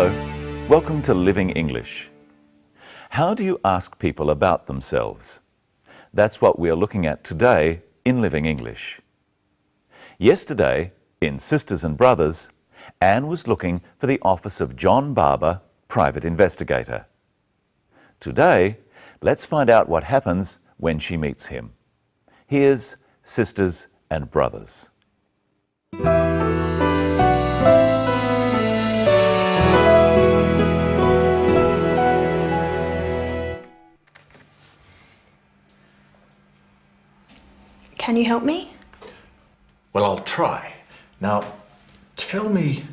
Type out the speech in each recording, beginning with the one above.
Hello, welcome to Living English. How do you ask people about themselves? That's what we are looking at today in Living English. Yesterday, in Sisters and Brothers, Anne was looking for the office of John Barber, private investigator. Today, let's find out what happens when she meets him. Here's Sisters and Brothers. Can you help me? Well, I'll try. Now, tell me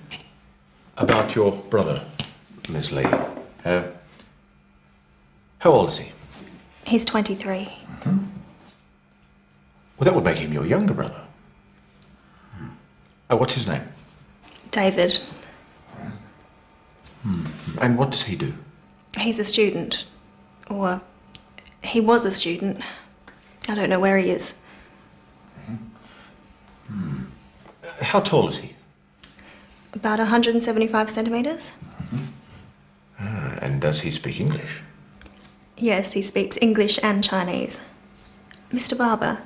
about your brother, Miss Lee. How old is he? He's 23. Well, that would make him your younger brother. What's his name? David. And what does he do? He's a student. Or he was a student. I don't know where he is. How tall is he? About 175 centimetres. And does he speak English? Yes, he speaks English and Chinese. Mr. Barber,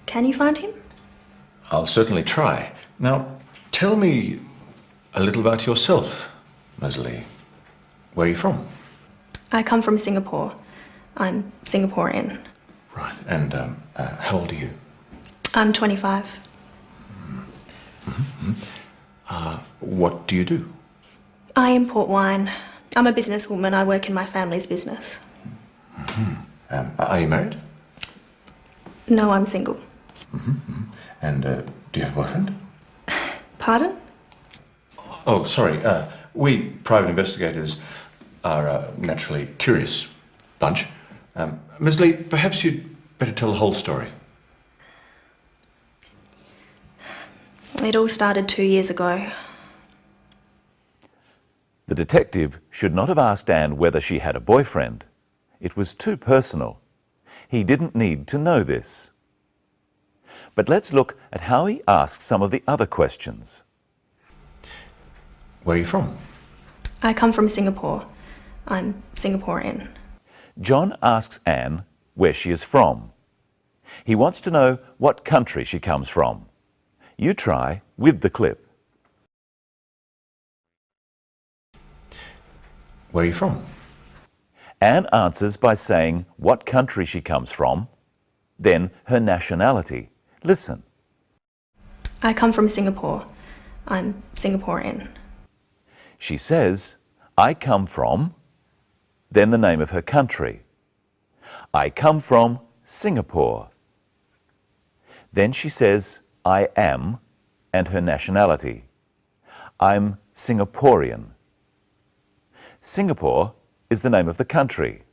can you find him? I'll certainly try. Now, tell me a little about yourself, Miss Lee. Where are you from? I come from Singapore. I'm Singaporean. Right. And how old are you? I'm 25. What do you do? I import wine. I'm a businesswoman. I work in my family's business. Are you married? No, I'm single. And do you have a boyfriend? Pardon? Oh, sorry. We private investigators are a naturally curious bunch. Ms. Lee, perhaps you'd better tell the whole story. It all started 2 years ago. The detective should not have asked Anne whether she had a boyfriend. It was too personal. He didn't need to know this. But let's look at how he asked some of the other questions. Where are you from? I come from Singapore. I'm Singaporean. John asks Anne where she is from. He wants to know what country she comes from. You try with the clip. Where are you from? Anne answers by saying what country she comes from, then her nationality. Listen. I come from Singapore. I'm Singaporean. She says, I come from, then the name of her country. I come from Singapore. Then she says, I am, and her nationality. I'm Singaporean. Singapore is the name of the country.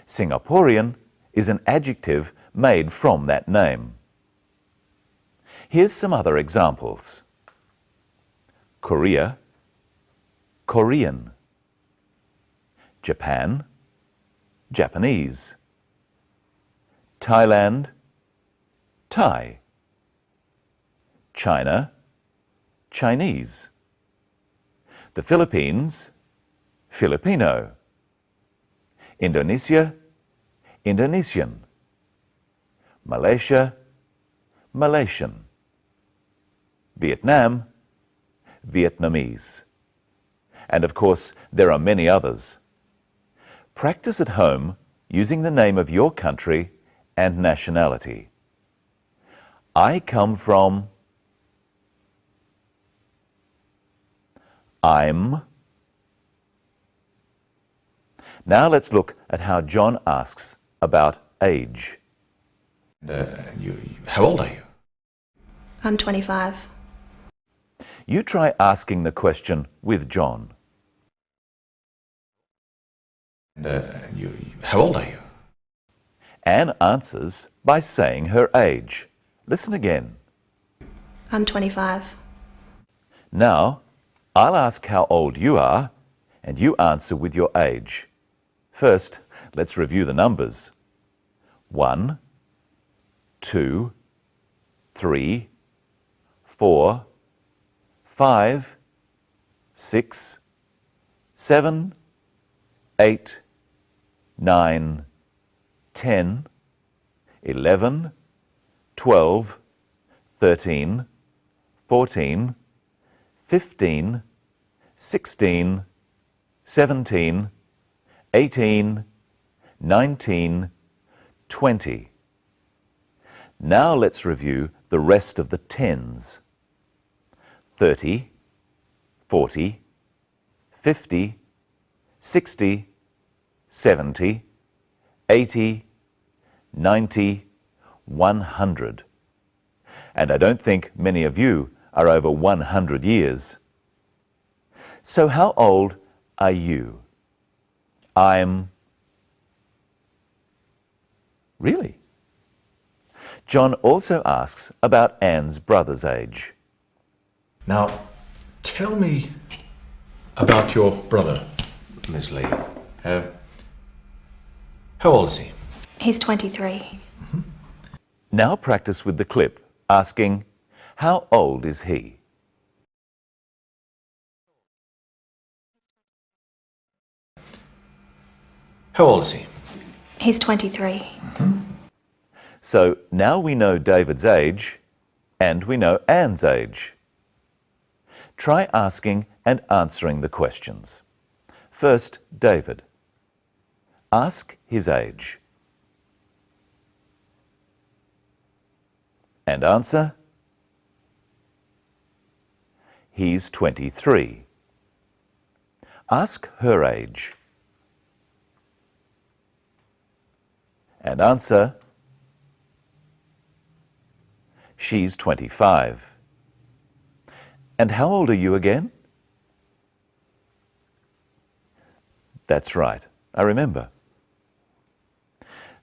Singaporean is an adjective made from that name. Here's some other examples. Korea, Korean. Japan, Japanese. Thailand, Thai. China, Chinese. The Philippines, Filipino. Indonesia, Indonesian. Malaysia, Malaysian. Vietnam, Vietnamese. And of course, there are many others. Practice at home using the name of your country and nationality. I come from. I'm. Now let's look at how John asks about age. How old are you? I'm 25. You try asking the question with John. How old are you? Anne answers by saying her age. Listen again. I'm 25. Now, I'll ask how old you are, and you answer with your age. First, let's review the numbers. 1, 2, 3, 4, 5, 6, 7, 8, 9, 10, 11, 12, 13, 14, 15, 16, 17, 18, 19, 20. Now let's review the rest of the tens. 30, 40, 50, 60, 70, 80, 90, 100. And I don't think many of you are over 100 years. So how old are you? I'm... Really? John also asks about Anne's brother's age. Now, tell me about your brother, Miss Lee. How old is he? He's 23. Now practice with the clip, asking, how old is he? How old is he? He's 23. So now we know David's age and we know Anne's age. Try asking and answering the questions. First, David. Ask his age. And answer. He's 23. Ask her age. And answer. She's 25. And how old are you again? That's right, I remember.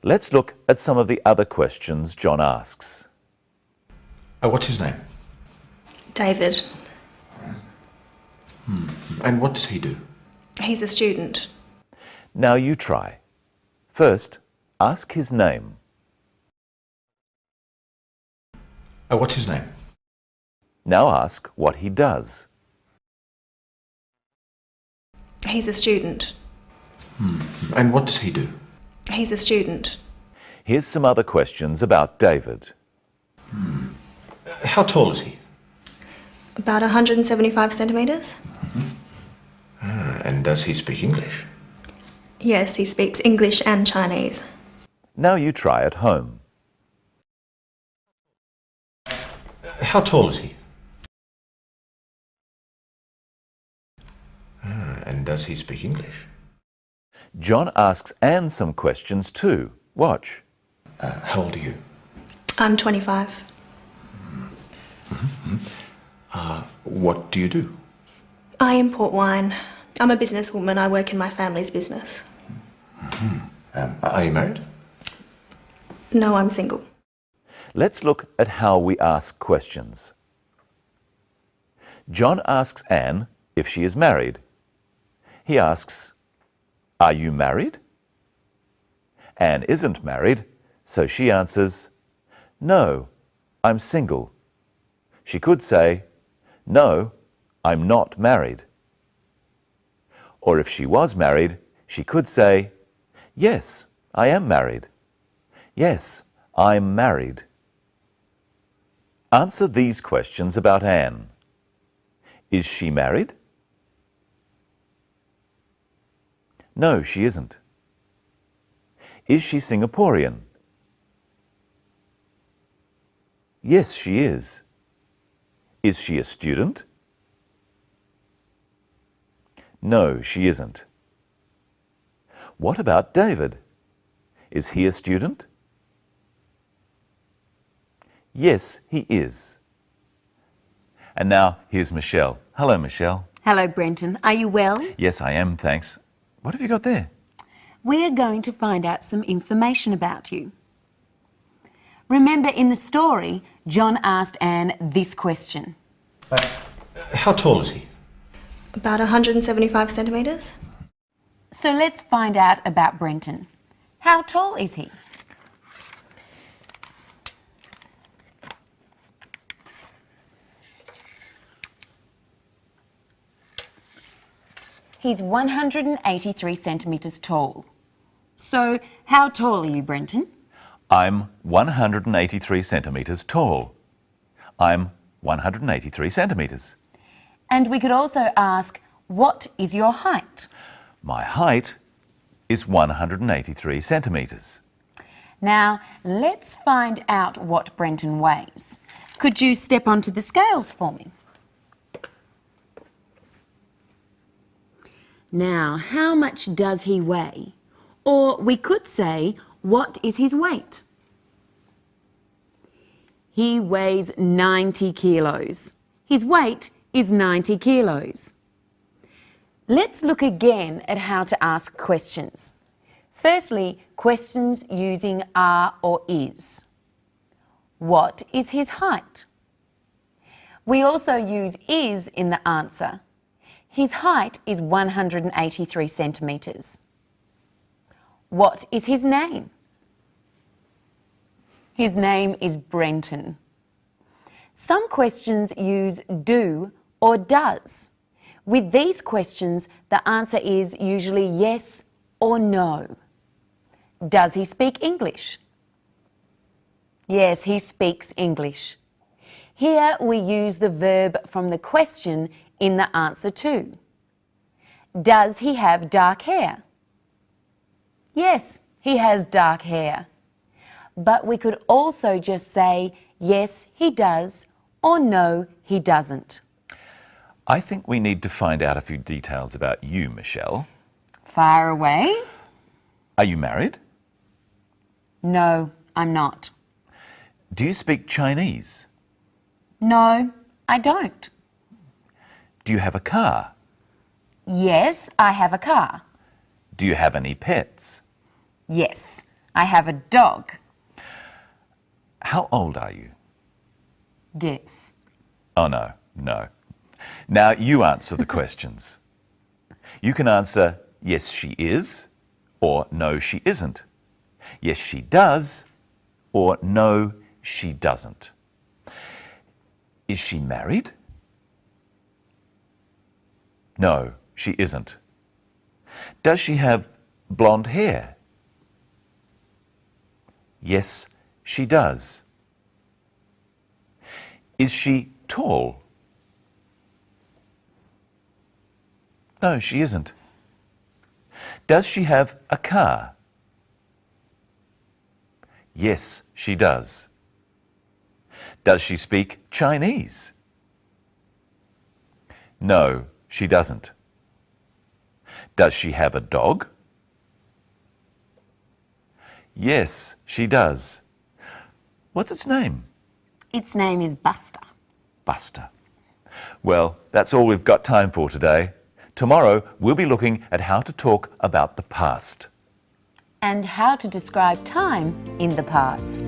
Let's look at some of the other questions John asks. What's his name? David. And what does he do? He's a student. Now you try. First, ask his name. What's his name? Now ask what he does. He's a student. And what does he do? He's a student. Here's some other questions about David. How tall is he? About 175 centimetres. And does he speak English? Yes, he speaks English and Chinese. Now you try at home. How tall is he? And does he speak English? John asks Anne some questions too. Watch. How old are you? I'm 25. What do you do? I import wine. I'm a businesswoman. I work in my family's business. Are you married? No, I'm single. Let's look at how we ask questions. John asks Anne if she is married. He asks, are you married? Anne isn't married, so she answers, no, I'm single. She could say, no, I'm not married. Or if she was married, she could say, yes, I am married. Yes, I'm married. Answer these questions about Anne. Is she married? No, she isn't. Is she Singaporean? Yes, she is. Is she a student? No, she isn't. What about David? Is he a student? Yes, he is. And now here's Michelle. Hello, Michelle. Hello, Brenton. Are you well? Yes, I am, thanks. What have you got there? We're going to find out some information about you. Remember, in the story, John asked Anne this question. How tall is he? About 175 centimetres. So let's find out about Brenton. How tall is he? he's 183 centimetres tall. So, how tall are you, Brenton? I'm 183 centimetres tall. I'm 183 centimetres. And we could also ask, what is your height? My height is 183 centimetres. Now, let's find out what Brenton weighs. Could you step onto the scales for me? Now, how much does he weigh? Or we could say, what is his weight? He weighs 90 kilos. His weight is 90 kilos. Let's look again at how to ask questions. Firstly, questions using are or is. What is his height? We also use is in the answer. His height is 183 centimetres. What is his name? His name is Brenton. Some questions use do or does. With these questions, the answer is usually yes or no. Does he speak English? Yes, he speaks English. Here we use the verb from the question in the answer too. Does he have dark hair? Yes, he has dark hair. But we could also just say, yes, he does, or no, he doesn't. I think we need to find out a few details about you, Michelle. Fire away. Are you married? No, I'm not. Do you speak Chinese? No, I don't. Do you have a car? Yes, I have a car. Do you have any pets? Yes, I have a dog. How old are you? Guess. Oh, no, no. Now you answer the questions. You can answer, yes, she is, or no, she isn't. Yes, she does, or no, she doesn't. Is she married? No, she isn't. Does she have blonde hair? Yes, she does. Is she tall? No, she isn't. Does she have a car? Yes, she does. Does she speak Chinese? No, she doesn't. Does she have a dog? Yes, she does. What's its name? Its name is Buster. Buster. Well, that's all we've got time for today. Tomorrow, we'll be looking at how to talk about the past. And how to describe time in the past.